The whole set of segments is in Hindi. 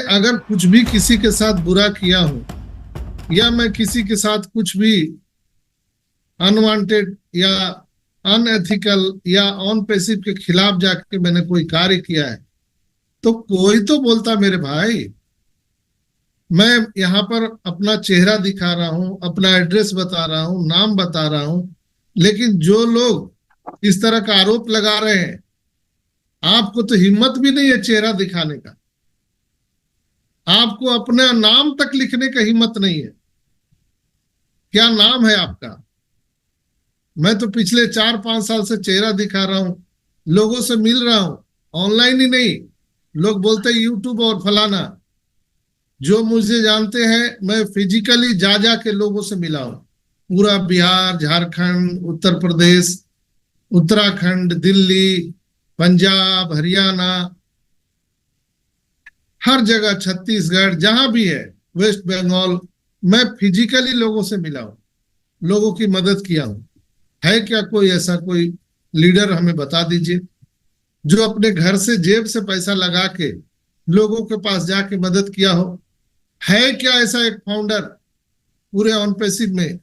अगर कुछ भी किसी के साथ बुरा किया हूं या मैं किसी के साथ कुछ भी अनवांटेड या अनएथिकल या ऑन पैसिव के खिलाफ जाके मैंने कोई कार्य किया है, तो कोई तो बोलता मेरे भाई। मैं यहाँ पर अपना चेहरा दिखा रहा हूँ, अपना एड्रेस बता रहा हूँ, नाम बता रहा हूँ, लेकिन जो लोग इस तरह का आरोप लगा रहे हैं, आपको तो हिम्मत भी नहीं है चेहरा दिखाने का, आपको अपना नाम तक लिखने का हिम्मत नहीं है। क्या नाम है आपका? मैं तो पिछले 4-5 साल से चेहरा दिखा रहा हूं, लोगों से मिल रहा हूं, ऑनलाइन ही नहीं। लोग बोलते हैं यूट्यूब और फलाना। जो मुझे जानते हैं, मैं फिजिकली जा जा के लोगों से मिला हूं। पूरा बिहार, झारखंड, उत्तर प्रदेश, उत्तराखंड, दिल्ली, पंजाब, हरियाणा, हर जगह, छत्तीसगढ़, जहां भी है, वेस्ट बंगाल, मैं फिजिकली लोगों से मिला हूं, लोगों की मदद किया हूं। है क्या कोई ऐसा कोई लीडर? हमें बता दीजिए जो अपने घर से जेब से पैसा लगा के लोगों के पास जाके मदद किया हो। है क्या ऐसा एक फाउंडर पूरे ऑन पैसिव में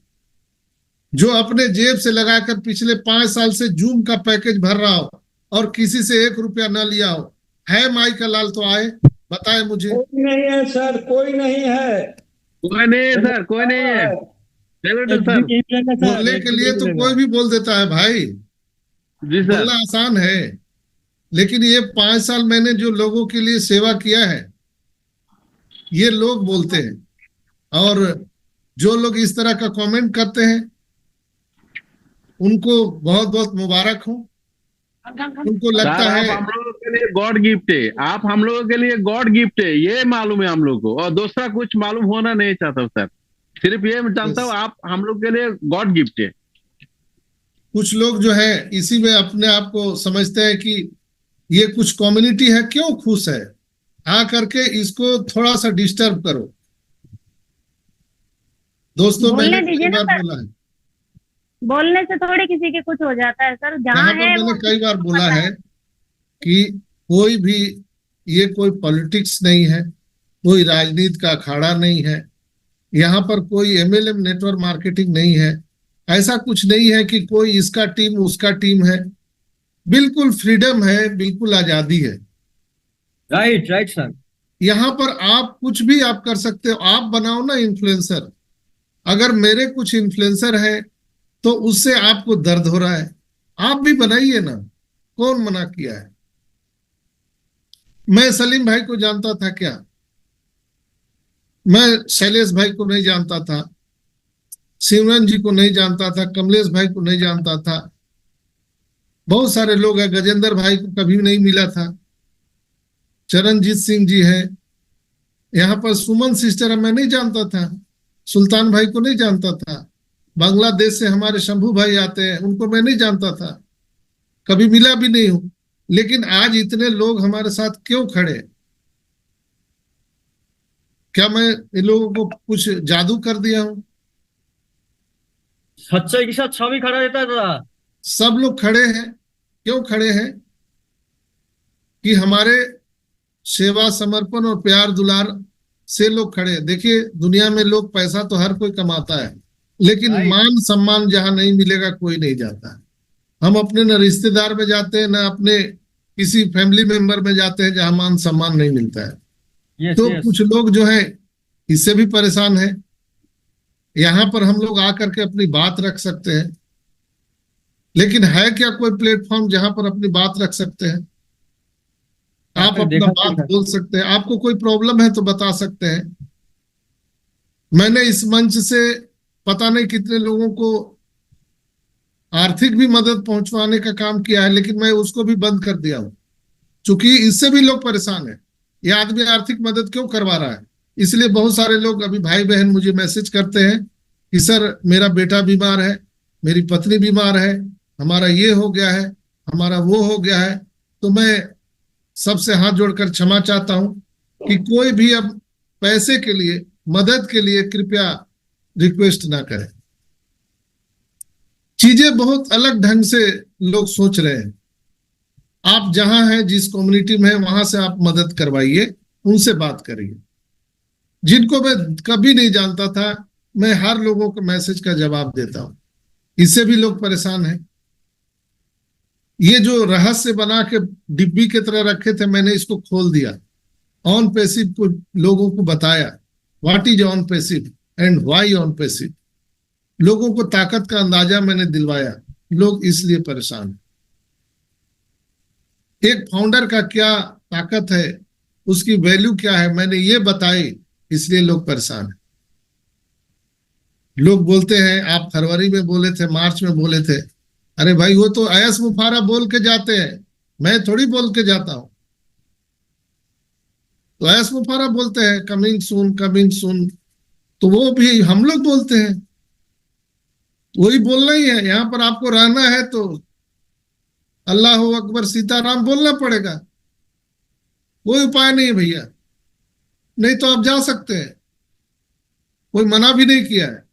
जो अपने जेब से लगाकर पिछले 5 साल से जूम का पैकेज भर रहा हो और किसी से 1 रुपया न लिया हो? है माई का लाल तो आए, बताए मुझे। कोई नहीं है सर, कोई नहीं है। कोई नहीं है सर, कोई नहीं है। चलो सर, बोलने के लिए तो कोई भी बोल देता है भाई, जी सर। बोलना आसान है, लेकिन ये 5 साल मैंने जो लोगों के लिए सेवा किया है, ये लोग बोलते हैं। और जो लोग इस तरह का कमेंट करते हैं, उनको बहुत बहुत मुबारक हो। उनको लगता सर, है आप हम लोगों के लिए गॉड गिफ्ट है, आप हम लोगों के लिए गॉड गिफ्ट है, ये मालूम है हम लोग को, और दूसरा कुछ मालूम होना नहीं चाहता हूँ सर। सिर्फ ये मैं जानता हूँ आप हम लोग के लिए गॉड गिफ्ट है। कुछ लोग जो है इसी में अपने आप को समझते हैं कि ये कुछ कम्युनिटी है, क्यों खुश है, आ करके इसको थोड़ा सा डिस्टर्ब करो। दोस्तों, मैंने कई बार बोला है, बोलने से थोड़ी किसी के कुछ हो जाता है सर। जहाँ यहाँ पर है मैंने वो कई बार बोला पता है कि कोई भी, ये कोई पॉलिटिक्स नहीं है, कोई राजनीति का अखाड़ा नहीं है, यहाँ पर कोई एमएलएम नेटवर्क मार्केटिंग नहीं है, ऐसा कुछ नहीं है कि कोई इसका टीम उसका टीम है। बिल्कुल फ्रीडम है, बिल्कुल आजादी है। Right right sir. यहाँ पर आप कुछ भी आप कर सकते हो। आप बनाओ ना इन्फ्लुएंसर। अगर मेरे कुछ इन्फ्लुएंसर है तो उससे आपको दर्द हो रहा है, आप भी बनाइए ना, कौन मना किया है? मैं सलीम भाई को जानता था क्या? मैं शैलेश भाई को नहीं जानता था, सिमरन जी को नहीं जानता था, कमलेश भाई को नहीं जानता था, बहुत सारे लोग हैं, गजेंद्र भाई को कभी नहीं मिला था, चरणजीत सिंह जी है, यहाँ पर सुमन सिस्टर मैं नहीं जानता था, सुल्तान भाई को नहीं जानता था, बांग्लादेश से हमारे शंभू भाई आते हैं, उनको मैं नहीं जानता था, कभी मिला भी नहीं हूं। लेकिन आज इतने लोग हमारे साथ क्यों खड़े? क्या मैं इन लोगों को कुछ जादू कर दिया हूं? सच्चाई के साथ छवि खड़ा रहता था। सब लोग खड़े हैं। क्यों खड़े हैं? कि हमारे सेवा, समर्पण और प्यार दुलार से लोग खड़े हैं। देखिए, दुनिया में लोग, पैसा तो हर कोई कमाता है, लेकिन मान सम्मान जहां नहीं मिलेगा कोई नहीं जाता है। हम अपने न रिश्तेदार में जाते हैं, न अपने किसी फैमिली मेंबर में जाते हैं जहां मान सम्मान नहीं मिलता है। तो कुछ लोग जो है इससे भी परेशान है। यहाँ पर हम लोग आकर के अपनी बात रख सकते हैं, लेकिन है क्या कोई प्लेटफॉर्म जहां पर अपनी बात रख सकते हैं? आप अपना बात बोल सकते हैं, आपको कोई प्रॉब्लम है तो बता सकते हैं। मैंने इस मंच से पता नहीं कितने लोगों को आर्थिक भी मदद पहुंचवाने का काम किया है, लेकिन मैं उसको भी बंद कर दिया हूं, क्योंकि इससे भी लोग परेशान है। ये आदमी आर्थिक मदद क्यों करवा रहा है? इसलिए बहुत सारे लोग, अभी भाई बहन मुझे मैसेज करते हैं कि सर मेरा बेटा बीमार है, मेरी पत्नी बीमार है, हमारा ये हो गया है, हमारा वो हो गया है। तो मैं सबसे हाथ जोड़कर क्षमा चाहता हूं कि कोई भी अब पैसे के लिए, मदद के लिए कृपया रिक्वेस्ट ना करें। चीजें बहुत अलग ढंग से लोग सोच रहे हैं। आप जहां हैं, जिस कम्युनिटी में हैं, वहां से आप मदद करवाइए उनसे बात करिए। जिनको मैं कभी नहीं जानता था, मैं हर लोगों को मैसेज का जवाब देता हूं। इससे भी लोग परेशान हैं। ये जो रहस्य बना के डिब्बी की तरह रखे थे, मैंने इसको खोल दिया। ऑन पैसिव को लोगों को बताया, what is on passive and why on passive. लोगों को ताकत का अंदाजा मैंने दिलवाया। लोग इसलिए परेशान हैं। एक फाउंडर का क्या ताकत है, उसकी वैल्यू क्या है, मैंने ये बताई, इसलिए लोग परेशान हैं। लोग बोलते हैं आप फरवरी में बोले थे, मार्च में बोले थे। अरे भाई, वो तो अयस मुफारा बोल के जाते हैं, मैं थोड़ी बोल के जाता हूं। तो अयस मुफारा बोलते हैं कमिंग सून कमिंग सून, तो वो भी हम लोग बोलते हैं। वही बोलना ही है। यहां पर आपको रहना है तो अल्लाह अकबर सीताराम बोलना पड़ेगा। कोई उपाय नहीं है भैया, नहीं तो आप जा सकते हैं, कोई मना भी नहीं किया है।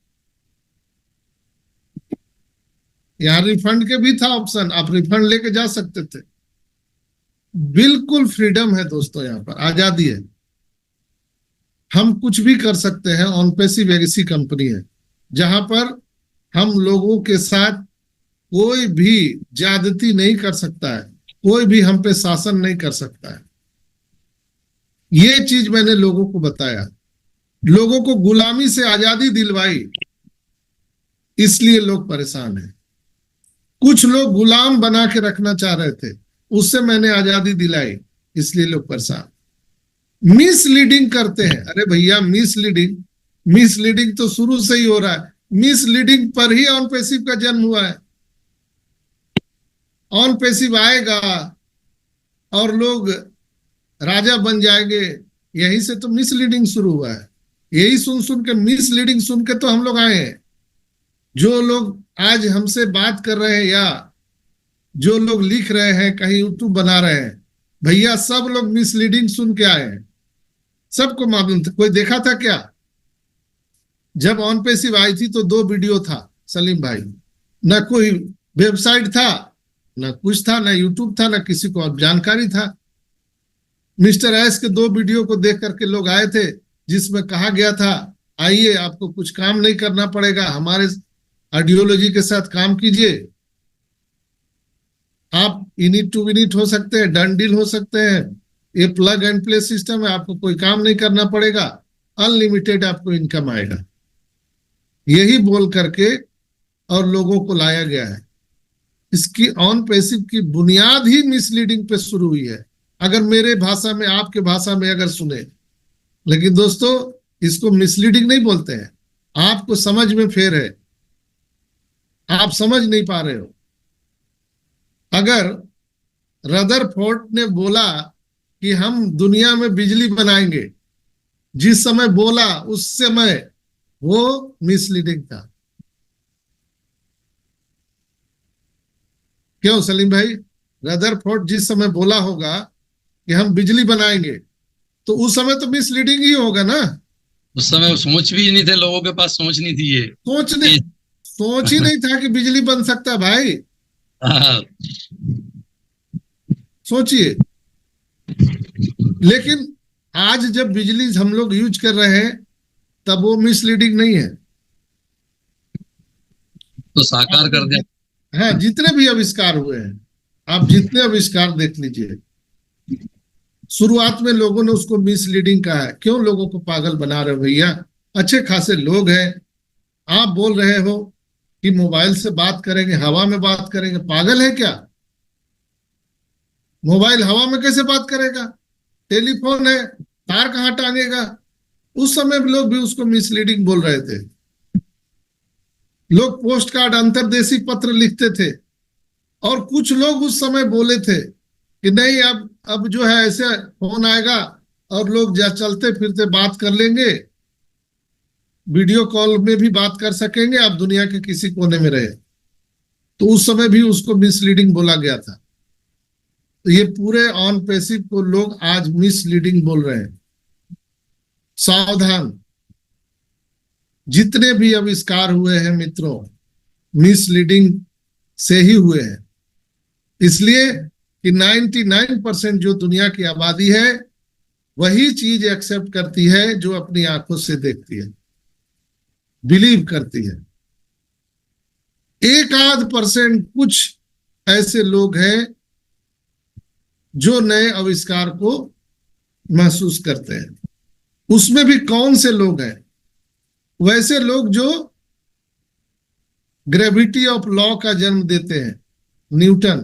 यहां रिफंड के भी था ऑप्शन, आप रिफंड लेके जा सकते थे। बिल्कुल फ्रीडम है दोस्तों, यहां पर आजादी है। हम कुछ भी कर सकते हैं। ऑन पैसिव ऐसी कंपनी है जहां पर हम लोगों के साथ कोई भी ज्यादती नहीं कर सकता है, कोई भी हम पे शासन नहीं कर सकता है। ये चीज मैंने लोगों को बताया। लोगों को गुलामी से आजादी दिलवाई, इसलिए लोग परेशान हैं। कुछ लोग गुलाम बना के रखना चाह रहे थे, उससे मैंने आजादी दिलाई, इसलिए लोग परेशान। मिसलीडिंग करते हैं। अरे भैया, मिसलीडिंग तो शुरू से ही हो रहा है। मिसलीडिंग पर ही ऑन पैसिव का जन्म हुआ है। ऑन पैसिव आएगा और लोग राजा बन जाएंगे, यही से तो मिसलीडिंग शुरू हुआ है। यही सुन के, मिसलीडिंग सुन के तो हम लोग आए हैं। जो लोग आज हमसे बात कर रहे हैं या जो लोग लिख रहे हैं, कहीं यूट्यूब बना रहे हैं, भैया सब लोग मिसलीडिंग सुन के आए हैं। सबको मालूम था। कोई देखा था क्या? जब ऑन पैसिव आई थी तो 2 वीडियो था सलीम भाई, ना कोई वेबसाइट था, ना कुछ था, ना यूट्यूब था, ना किसी को अब जानकारी था। मिस्टर एस के 2 वीडियो को देख करके लोग आए थे, जिसमें कहा गया था आइए, आपको कुछ काम नहीं करना पड़ेगा, हमारे आइडियोलॉजी के साथ काम कीजिए, आप इनिट टू विनिट हो सकते हैं, डन डील हो सकते हैं, ये प्लग एंड प्ले सिस्टम है, आपको कोई काम नहीं करना पड़ेगा, अनलिमिटेड आपको इनकम आएगा। यही बोल करके और लोगों को लाया गया है। इसकी ऑन पैसिव की बुनियाद ही मिसलीडिंग पे शुरू हुई है, अगर मेरे भाषा में, आपके भाषा में अगर सुने। लेकिन दोस्तों, इसको मिसलीडिंग नहीं बोलते हैं, आपको समझ में फेर है, आप समझ नहीं पा रहे हो। अगर रदरफोर्ड ने बोला कि हम दुनिया में बिजली बनाएंगे, जिस समय बोला उस समय वो मिसलीडिंग था। क्यों सलीम भाई? रदरफोर्ड जिस समय बोला होगा कि हम बिजली बनाएंगे, तो उस समय तो मिसलीडिंग ही होगा ना। उस समय सोच भी नहीं थे, लोगों के पास सोच नहीं थी। ये सोच ही नहीं था कि बिजली बन सकता भाई। हाँ। सोचिए। लेकिन आज जब बिजली हम लोग यूज कर रहे हैं, तब वो मिसलीडिंग नहीं है। तो साकार कर दिया। हाँ, जितने भी आविष्कार हुए हैं, आप जितने आविष्कार देख लीजिए, शुरुआत में लोगों ने उसको मिसलीडिंग कहा है। क्यों लोगों को पागल बना रहे हो भैया? अच्छे खासे लोग हैं, आप बोल रहे हो कि मोबाइल से बात करेंगे, हवा में बात करेंगे। पागल है क्या? मोबाइल हवा में कैसे बात करेगा? टेलीफोन है, तार कहाँ टांगेगा? उस समय लोग भी उसको मिसलीडिंग बोल रहे थे। लोग पोस्ट कार्ड, अंतर्देशीय पत्र लिखते थे, और कुछ लोग उस समय बोले थे कि नहीं, अब जो है ऐसे फोन आएगा और लोग चलते फिरते बात कर लेंगे, वीडियो कॉल में भी बात कर सकेंगे, आप दुनिया के किसी कोने में रहे। तो उस समय भी उसको मिसलीडिंग बोला गया था। तो ये पूरे ऑन पैसिव को लोग आज मिसलीडिंग बोल रहे हैं। सावधान। जितने भी आविष्कार हुए हैं मित्रों, मिसलीडिंग से ही हुए हैं। इसलिए कि 99% जो दुनिया की आबादी है, वही चीज एक्सेप्ट करती है जो अपनी आंखों से देखती है, बिलीव करती है। एक आध % कुछ ऐसे लोग हैं जो नए आविष्कार को महसूस करते हैं। उसमें भी कौन से लोग हैं? वैसे लोग जो ग्रेविटी ऑफ लॉ का जन्म देते हैं, न्यूटन।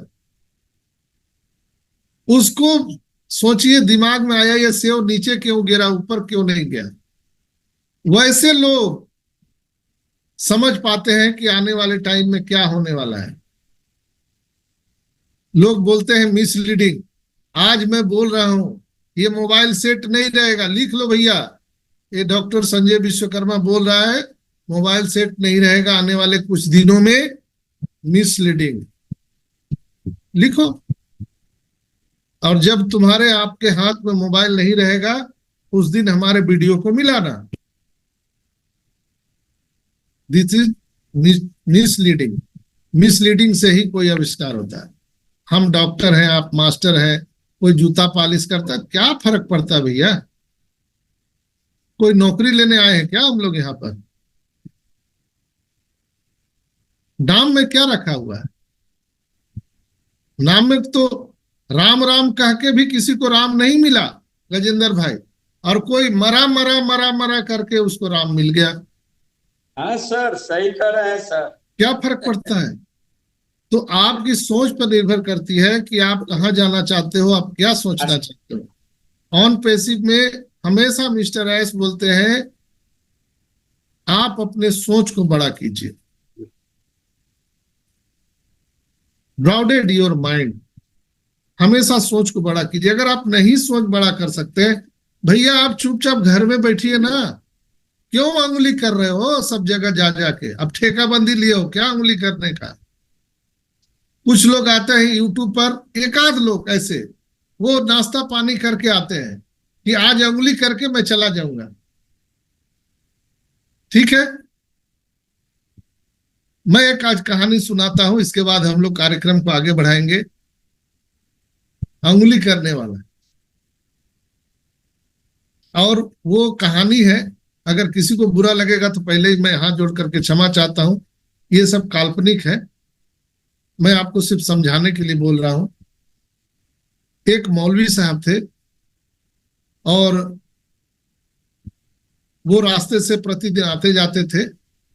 उसको सोचिए, दिमाग में आया ये सेव नीचे क्यों गिरा, ऊपर क्यों नहीं गया। वैसे लोग समझ पाते हैं कि आने वाले टाइम में क्या होने वाला है। लोग बोलते हैं मिसलीडिंग। आज मैं बोल रहा हूं ये मोबाइल सेट नहीं रहेगा, लिख लो भैया। ये डॉक्टर संजय विश्वकर्मा बोल रहा है मोबाइल सेट नहीं रहेगा आने वाले कुछ दिनों में, मिसलीडिंग। लिखो। और जब तुम्हारे आपके हाथ में मोबाइल नहीं रहेगा उस दिन हमारे वीडियो को मिलाना। This is misleading. मिसलीडिंग से ही कोई आविष्कार होता है। हम डॉक्टर हैं, आप मास्टर हैं, कोई जूता पॉलिश करता है, क्या फर्क पड़ता है भैया? कोई नौकरी लेने आए हैं क्या हम लोग यहाँ पर? नाम में क्या रखा हुआ है? नाम में तो राम राम कह के भी किसी को राम नहीं मिला गजेंद्र भाई, और कोई मरा मरा मरा मरा करके उसको राम मिल गया। हाँ सर, सही कह रहे हैं सर। क्या फर्क पड़ता है? तो आपकी सोच पर निर्भर करती है कि आप कहाँ जाना चाहते हो, आप क्या सोचना चाहते हो। ऑन पैसिव में हमेशा मिस्टर एस बोलते हैं आप अपने सोच को बड़ा कीजिए, ब्रॉडेड योर माइंड। हमेशा सोच को बड़ा कीजिए। अगर आप नहीं सोच बड़ा कर सकते भैया, आप चुपचाप घर में बैठिए ना। क्यों उंगली कर रहे हो सब जगह जा जाके? अब ठेका बंदी लिए हो क्या उंगली करने का? कुछ लोग आते हैं यूट्यूब पर, एक आध लोग ऐसे, वो नाश्ता पानी करके आते हैं कि आज उंगली करके मैं चला जाऊंगा। ठीक है, मैं एक आज कहानी सुनाता हूं, इसके बाद हम लोग कार्यक्रम को आगे बढ़ाएंगे। उंगली करने वाला, और वो कहानी है, अगर किसी को बुरा लगेगा तो पहले ही मैं हाथ जोड़ करके क्षमा चाहता हूं। ये सब काल्पनिक है, मैं आपको सिर्फ समझाने के लिए बोल रहा हूं। एक मौलवी साहब थे और वो रास्ते से प्रतिदिन आते जाते थे।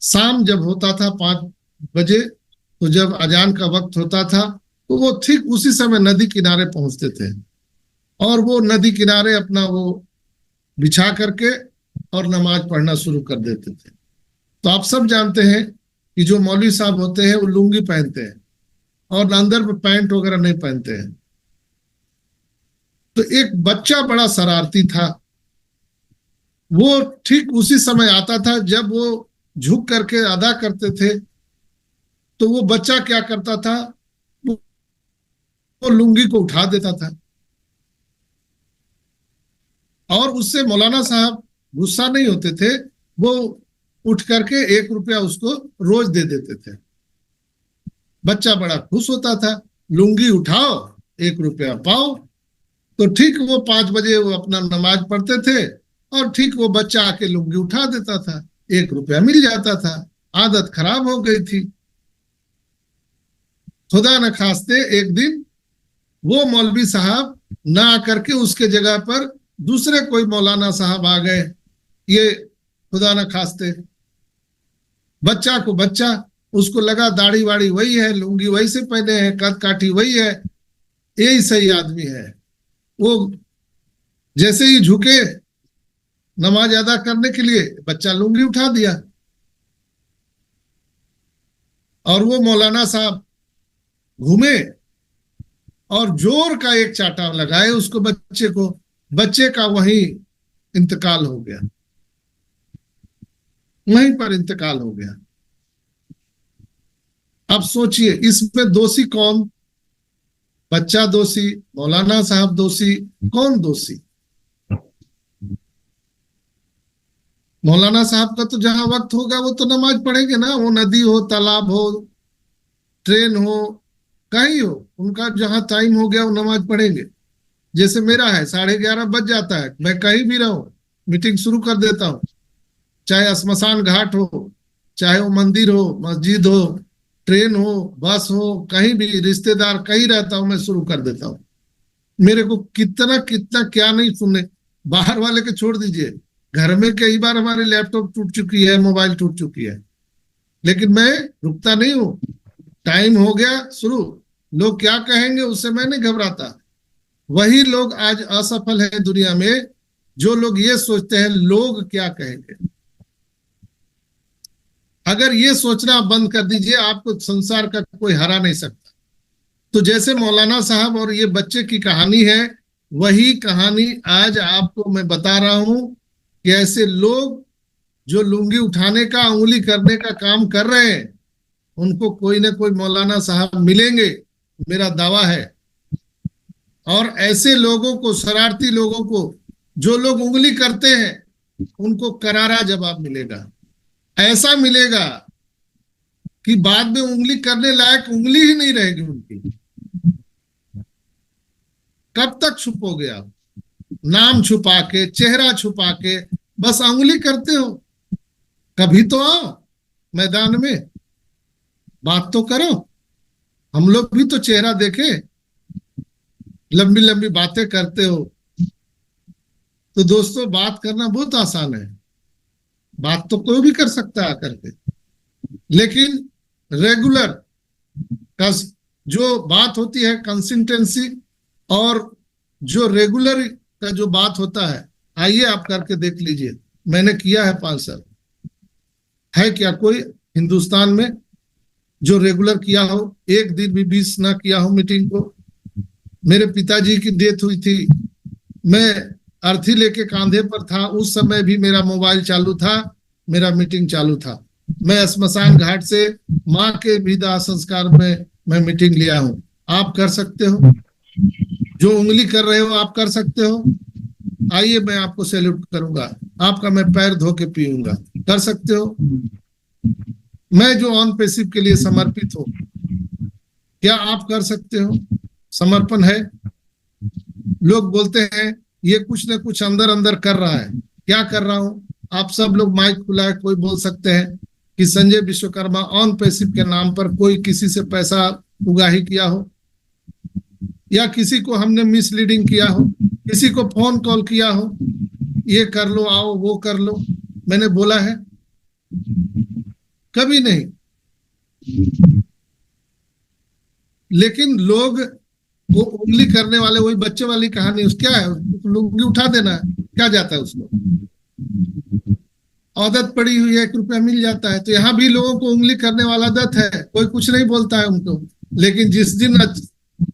शाम जब होता था 5 बजे, तो जब अजान का वक्त होता था तो वो ठीक उसी समय नदी किनारे पहुंचते थे और वो नदी किनारे अपना वो बिछा करके और नमाज पढ़ना शुरू कर देते थे। तो आप सब जानते हैं कि जो मौलवी साहब होते हैं वो लुंगी पहनते हैं और अंदर में पैंट वगैरह नहीं पहनते हैं। तो एक बच्चा बड़ा शरारती था, वो ठीक उसी समय आता था जब वो झुक करके अदा करते थे। तो वो बच्चा क्या करता था, वो लुंगी को उठा देता था और उससे मौलाना साहब गुस्सा नहीं होते थे। वो उठ करके 1 रुपया उसको रोज दे देते थे। बच्चा बड़ा खुश होता था, लुंगी उठाओ 1 रुपया पाओ। तो ठीक वो 5 बजे वो अपना नमाज पढ़ते थे और ठीक वो बच्चा आके लुंगी उठा देता था, 1 रुपया मिल जाता था। आदत खराब हो गई थी। खुदा न खास्ते एक दिन वो मौलवी साहब ना आकर के उसके जगह पर दूसरे कोई मौलाना साहब आ गए। ये खुदा न खास्ते बच्चा को बच्चा, उसको लगा दाढ़ी वाड़ी वही है, लुंगी वही से पहने हैं, कद काठी वही है, यही सही आदमी है। वो जैसे ही झुके नमाज अदा करने के लिए, बच्चा लुंगी उठा दिया और वो मौलाना साहब घूमे और जोर का एक चाटा लगाए उसको, बच्चे को। बच्चे का वहीं इंतकाल हो गया, वहीं पर इंतकाल हो गया। अब सोचिए इसमें दोषी कौन? बच्चा दोषी, मौलाना साहब दोषी, कौन दोषी? मौलाना साहब का तो जहां वक्त होगा वो तो नमाज पढ़ेंगे ना। वो नदी हो, तालाब हो, ट्रेन हो, कहीं हो, उनका जहां टाइम हो गया वो नमाज पढ़ेंगे। जैसे मेरा है 11:30 बज जाता है, मैं कहीं भी रहूं मीटिंग शुरू कर देता हूं, चाहे श्मशान घाट हो, चाहे वो मंदिर हो, मस्जिद हो, ट्रेन हो, बस हो, कहीं भी रिश्तेदार कहीं रहता हूं मैं शुरू कर देता हूं। मेरे को कितना कितना क्या नहीं सुनने, बाहर वाले के छोड़ दीजिए, घर में कई बार हमारे लैपटॉप टूट चुकी है, मोबाइल टूट चुकी है, लेकिन मैं रुकता नहीं हूं। टाइम हो गया शुरू, लोग क्या कहेंगे उससे मैं नहीं घबराता। वही लोग आज असफल है दुनिया में, जो लोग ये सोचते हैं लोग क्या कहेंगे। अगर ये सोचना बंद कर दीजिए, आपको संसार का कोई हरा नहीं सकता। तो जैसे मौलाना साहब और ये बच्चे की कहानी है, वही कहानी आज आपको मैं बता रहा हूं कि ऐसे लोग जो लुंगी उठाने का, उंगली करने का काम कर रहे हैं, उनको कोई ना कोई मौलाना साहब मिलेंगे, मेरा दावा है। और ऐसे लोगों को, शरारती लोगों को, जो लोग उंगली करते हैं, उनको करारा जवाब मिलेगा। ऐसा मिलेगा कि बाद में उंगली करने लायक उंगली ही नहीं रहेगी उनकी। कब तक छुपोगे आप? नाम छुपा के, चेहरा छुपा के बस उंगली करते हो। कभी तो आओ मैदान में, बात तो करो। हम लोग भी तो चेहरा देखे, लंबी लंबी बातें करते हो। तो दोस्तों, बात करना बहुत आसान है, बात तो कोई भी कर सकता है आकर के, लेकिन रेगुलर का जो बात होती है, कंसिस्टेंसी, और जो रेगुलर का जो बात होता है, आइए आप करके देख लीजिए। मैंने किया है 5 साल। है क्या कोई हिंदुस्तान में जो रेगुलर किया हो, एक दिन भी मिस ना किया हो मीटिंग को? मेरे पिताजी की डेथ हुई थी, मैं अर्थी लेके कांधे पर था, उस समय भी मेरा मोबाइल चालू था, मेरा मीटिंग चालू था। मैं श्मशान घाट से माँ के भी दाह संस्कार में मैं मीटिंग लिया हूँ। आप कर सकते हो, जो उंगली कर रहे हो आप कर सकते हो। आइए, मैं आपको सैल्यूट करूंगा, आपका मैं पैर धो के पीऊंगा। कर सकते हो? मैं जो ऑन पैसिव के लिए समर्पित हूँ, क्या आप कर सकते हो? समर्पण है। लोग बोलते हैं ये कुछ ना कुछ अंदर अंदर कर रहा है, क्या कर रहा हूं? आप सब लोग, माइक खुला है, कोई बोल सकते हैं कि संजय विश्वकर्मा ऑन पैसिव के नाम पर कोई किसी से पैसा उगाही किया हो, या किसी को हमने मिसलीडिंग किया हो, किसी को फोन कॉल किया हो, ये कर लो, आओ, वो कर लो, मैंने बोला है? कभी नहीं। लेकिन लोग वो उंगली करने वाले, वही बच्चे वाली कहानी, उस क्या है, लुंगी उठा देना है, क्या जाता है उसको? आदत पड़ी हुई है, 1 रुपया मिल जाता है। तो यहाँ भी लोगों को उंगली करने वाला आदत है, कोई कुछ नहीं बोलता है उनको। लेकिन जिस दिन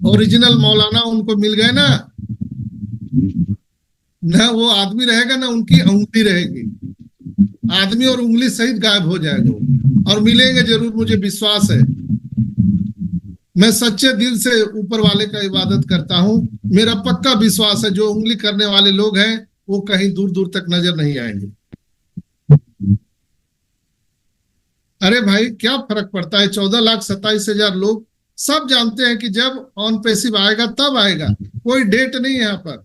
ओरिजिनल मौलाना उनको मिल गए ना वो आदमी रहेगा ना उनकी उंगली रहेगी, आदमी और उंगली सहित गायब हो जाएगा। और मिलेंगे जरूर, मुझे विश्वास है। मैं सच्चे दिल से ऊपर वाले का इबादत करता हूं। मेरा पक्का विश्वास है, जो उंगली करने वाले लोग हैं वो कहीं दूर दूर तक नजर नहीं आएंगे। अरे भाई, क्या फर्क पड़ता है? 14,27,000 लोग सब जानते हैं कि जब ऑन पैसिव आएगा तब आएगा, कोई डेट नहीं है यहाँ पर।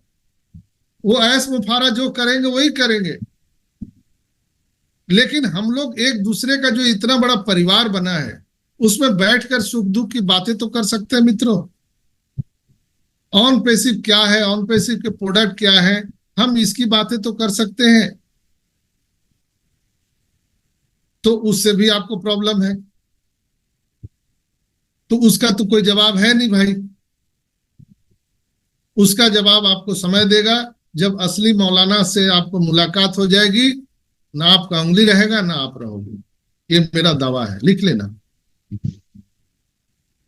वो ऐस मुफारा जो करेंगे वही करेंगे। लेकिन हम लोग एक दूसरे का जो इतना बड़ा परिवार बना है, उसमें बैठकर सुख दुख की बातें तो कर सकते हैं मित्रों। ऑन पैसिव क्या है, ऑन पैसिव के प्रोडक्ट क्या है, हम इसकी बातें तो कर सकते हैं। तो उससे भी आपको प्रॉब्लम है, तो उसका तो कोई जवाब है नहीं भाई। उसका जवाब आपको समय देगा, जब असली मौलाना से आपको मुलाकात हो जाएगी। ना आपका उंगली रहेगा, ना आप रहोगे, ये मेरा दावा है, लिख लेना।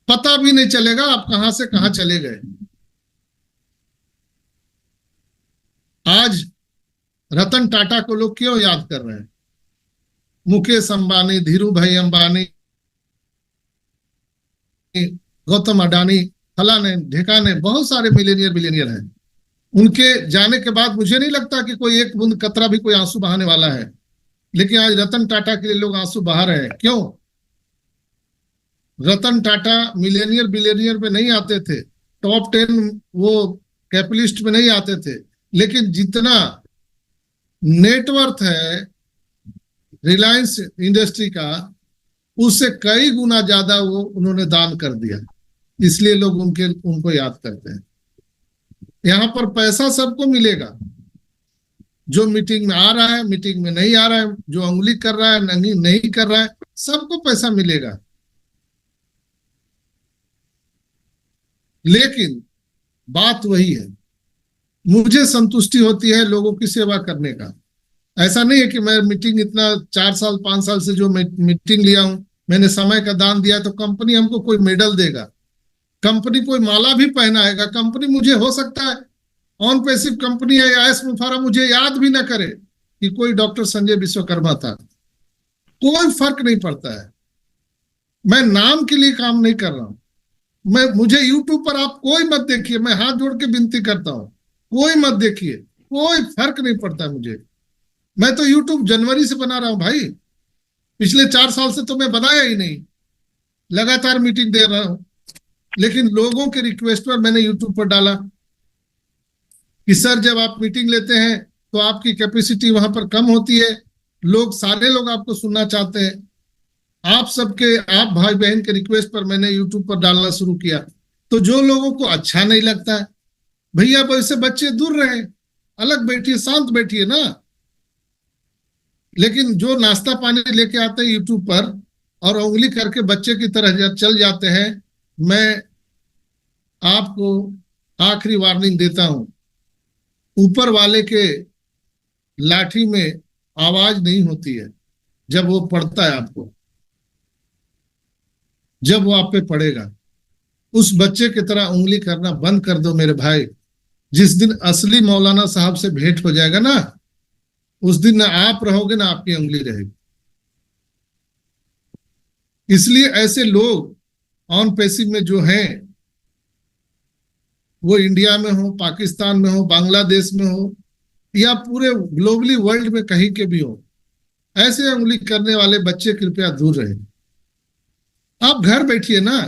पता भी नहीं चलेगा आप कहां से कहां चले गए। आज रतन टाटा को लोग क्यों याद कर रहे हैं? मुकेश अंबानी, धीरू भाई अंबानी, गौतम अडानी, फलाने ढेकाने, बहुत सारे मिलेनियर हैं। उनके जाने के बाद मुझे नहीं लगता कि कोई एक बूंद कतरा भी कोई आंसू बहाने वाला है। लेकिन आज रतन टाटा के लिए लोग आंसू बहा रहे हैं। क्यों? रतन टाटा मिलेनियर बिलेनियर में नहीं आते थे, टॉप 10 वो कैपिटलिस्ट में नहीं आते थे, लेकिन जितना नेटवर्थ है रिलायंस इंडस्ट्री का, उससे कई गुना ज्यादा वो उन्होंने दान कर दिया, इसलिए लोग उनको याद करते हैं। यहाँ पर पैसा सबको मिलेगा, जो मीटिंग में आ रहा है, मीटिंग में नहीं आ रहा है, जो उंगली कर रहा है, नहीं कर रहा है, सबको पैसा मिलेगा। लेकिन बात वही है, मुझे संतुष्टि होती है लोगों की सेवा करने का। ऐसा नहीं है कि मैं मीटिंग इतना 4 साल 5 साल से जो मीटिंग लिया हूं, मैंने समय का दान दिया तो कंपनी हमको कोई मेडल देगा, कंपनी कोई माला भी पहनाएगा, कंपनी मुझे हो सकता है ऑन पैसिव कंपनी है या एस मुफारा मुझे याद भी ना करे कि कोई डॉक्टर संजय विश्वकर्मा था, कोई फर्क नहीं पड़ता है। मैं नाम के लिए काम नहीं कर रहा हूं। मुझे यूट्यूब पर आप कोई मत देखिए, मैं हाथ जोड़ के विनती करता हूं, कोई मत देखिए, कोई फर्क नहीं पड़ता मुझे। मैं तो यूट्यूब जनवरी से बना रहा हूं भाई, पिछले 4 साल से तो मैं बनाया ही नहीं, लगातार मीटिंग दे रहा हूं। लेकिन लोगों के रिक्वेस्ट पर मैंने यूट्यूब पर डाला कि सर जब आप मीटिंग लेते हैं तो आपकी कैपेसिटी वहां पर कम होती है, सारे लोग आपको सुनना चाहते हैं। आप भाई बहन के रिक्वेस्ट पर मैंने यूट्यूब पर डालना शुरू किया। तो जो लोगों को अच्छा नहीं लगता है, भैया वैसे बच्चे दूर रहे, अलग बैठिए, शांत बैठिए ना। लेकिन जो नाश्ता पानी लेके आते हैं यूट्यूब पर और उंगली करके बच्चे की तरह चल जाते हैं, मैं आपको आखिरी वार्निंग देता हूं, ऊपर वाले के लाठी में आवाज नहीं होती है जब वो पड़ता है आपको, जब वो आप पे पड़ेगा। उस बच्चे की तरह उंगली करना बंद कर दो मेरे भाई। जिस दिन असली मौलाना साहब से भेंट हो जाएगा ना, उस दिन ना आप रहोगे ना आपकी उंगली रहेगी। इसलिए ऐसे लोग ऑन पैसिव में जो हैं, वो इंडिया में हो, पाकिस्तान में हो, बांग्लादेश में हो या पूरे ग्लोबली वर्ल्ड में कहीं के भी हो, ऐसे उंगली करने वाले बच्चे कृपया दूर रहे। आप घर बैठिए ना,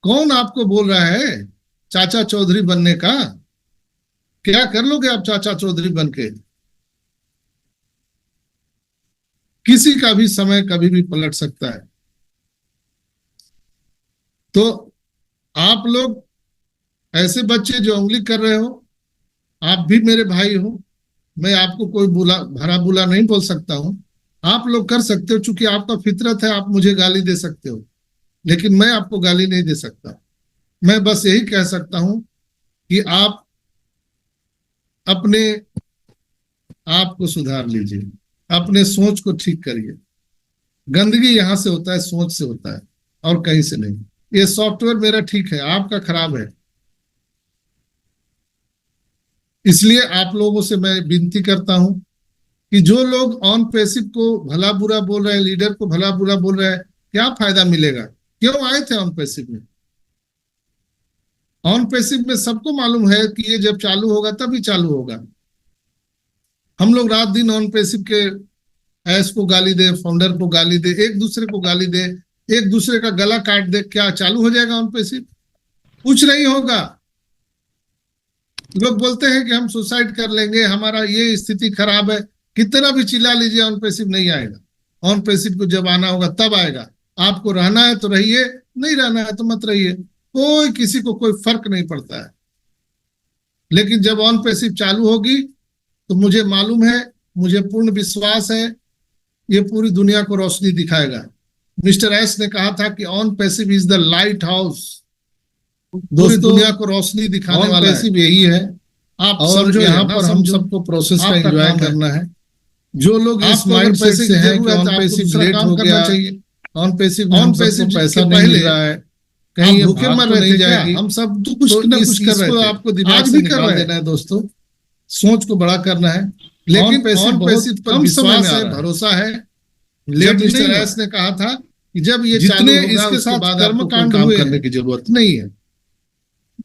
कौन आपको बोल रहा है चाचा चौधरी बनने का? क्या कर लोगे आप चाचा चौधरी बन के? किसी का भी समय कभी भी पलट सकता है। तो आप लोग ऐसे बच्चे जो उंगली कर रहे हो, आप भी मेरे भाई हो, मैं आपको कोई भरा बुला नहीं बोल सकता हूं। आप लोग कर सकते हो, चूंकि आपका फितरत है, आप मुझे गाली दे सकते हो, लेकिन मैं आपको गाली नहीं दे सकता। मैं बस यही कह सकता हूं कि आप अपने आप को सुधार लीजिए, अपने सोच को ठीक करिए। गंदगी यहां से होता है, सोच से होता है और कहीं से नहीं। ये सॉफ्टवेयर मेरा ठीक है, आपका खराब है। इसलिए आप लोगों से मैं विनती करता हूं कि जो लोग ऑन पैसिव को भला बुरा बोल रहे हैं, लीडर को भला बुरा बोल रहे हैं, क्या फायदा मिलेगा? क्यों आए थे ऑन पैसिव में? ऑन पैसिव में सबको मालूम है कि ये जब चालू होगा तभी चालू होगा। हम लोग रात दिन ऑन पैसिव के एस को गाली दे, फाउंडर को गाली दे, एक दूसरे को गाली दे, एक दूसरे का गला काट दे, क्या चालू हो जाएगा ऑन पैसिव? कुछ नहीं होगा। लोग बोलते हैं कि हम सुसाइड कर लेंगे, हमारा ये स्थिति खराब है, कितना भी चिल्ला लीजिए ऑन पैसिव नहीं आएगा। ऑन पैसिव को जब आना होगा तब आएगा। आपको रहना है तो रहिए, नहीं रहना है तो मत रहिए, कोई किसी को कोई फर्क नहीं पड़ता है। लेकिन जब ऑन पैसिव चालू होगी तो मुझे मालूम है, मुझे पूर्ण विश्वास है, ये पूरी दुनिया को रोशनी दिखाएगा। मिस्टर एस ने कहा था कि on passive is the light house, पूरी दुनिया को रोशनी दिखाने वाला पैसिव यही है। आप समझो, यहाँ पर हम सबको प्रोसेस का एंजॉय करना है। जो लोग इस माइंडसेट से हैं कि ऑन पैसिव लेट हो गया, ऑन पैसिव पैसा नहीं मिल रहा है, कहीं भूखे मर नहीं जाएगी, हम सब कुछ ना कुछ कर रहे हैं, आपको दिमाग से निकाल देना है दोस्तों, सोच को बड़ा करना है। लेकिन पैसिव पर विश्वास है, भरोसा है। मिस्टर एस ने कहा था कि जब ये जितने इसके साथ कर्मकांड हुए करने की जरूरत नहीं है,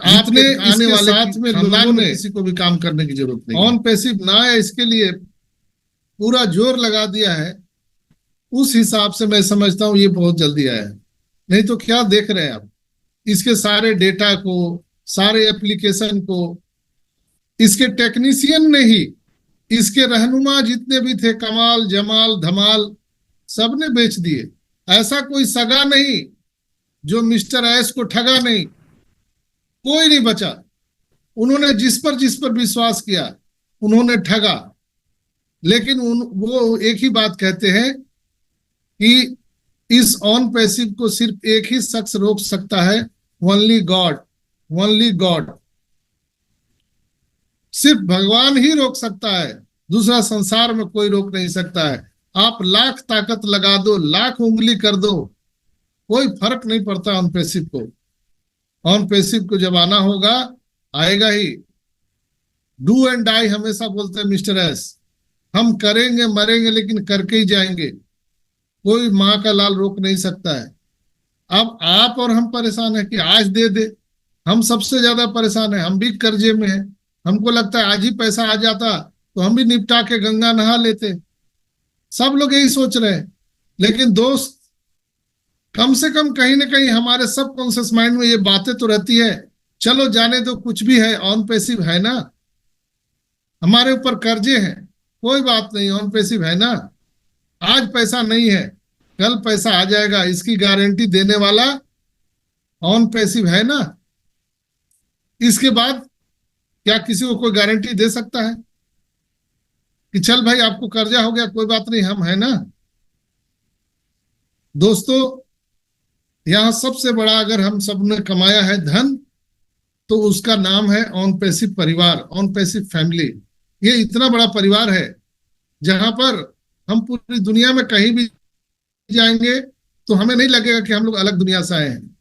आपने आने वाले साथ में लोगों ने किसी को भी काम करने की जरूरत नहीं। ऑन पैसिव ना है, इसके लिए पूरा जोर लगा दिया है। उस हिसाब से मैं समझता हूं ये बहुत जल्दी आया है। नहीं तो क्या देख रहे हैं आप, इसके सारे डेटा को, सारे एप्लीकेशन को इसके टेक्नीशियन ने ही, इसके रहनुमा जितने भी थे, कमाल, जमाल, धमाल, सबने बेच दिए। ऐसा कोई सगा नहीं जो मिस्टर एस को ठगा नहीं, कोई नहीं बचा। उन्होंने जिस पर विश्वास किया उन्होंने ठगा। लेकिन वो एक ही बात कहते हैं कि इस ऑन पैसिव को सिर्फ एक ही शख्स रोक सकता है, ओनली गॉड, ओनली गॉड। सिर्फ भगवान ही रोक सकता है, दूसरा संसार में कोई रोक नहीं सकता है। आप लाख ताकत लगा दो, लाख उंगली कर दो, कोई फर्क नहीं पड़ता ऑन पैसिव को। ऑन पैसिव को जब आना होगा आएगा ही। डू एंड डाई हमेशा बोलते हैं मिस्टर एस, हम करेंगे मरेंगे लेकिन करके ही जाएंगे, कोई माँ का लाल रोक नहीं सकता है। अब आप और हम परेशान है कि आज दे दे, हम सबसे ज्यादा परेशान है, हम भी कर्जे में हैं। हमको लगता है आज ही पैसा आ जाता तो हम भी निपटा के गंगा नहा लेते। सब लोग यही सोच रहे हैं। लेकिन दोस्त, कम से कम कहीं ना कहीं हमारे सब कॉन्शियस माइंड में ये बातें तो रहती है, चलो जाने दो, कुछ भी है, ऑन पैसिव है ना, हमारे ऊपर कर्जे हैं, कोई बात नहीं, ऑन पैसिव है ना। आज पैसा नहीं है, कल पैसा आ जाएगा, इसकी गारंटी देने वाला ऑन पैसिव है ना। इसके बाद क्या किसी को कोई गारंटी दे सकता है कि चल भाई आपको कर्जा हो गया, कोई बात नहीं, हम है ना। दोस्तों, यहां सबसे बड़ा अगर हम सब ने कमाया है धन, तो उसका नाम है ऑन पैसिव परिवार, ऑन पैसिव फैमिली। ये इतना बड़ा परिवार है जहां पर हम पूरी दुनिया में कहीं भी जाएंगे तो हमें नहीं लगेगा कि हम लोग अलग दुनिया से आए हैं।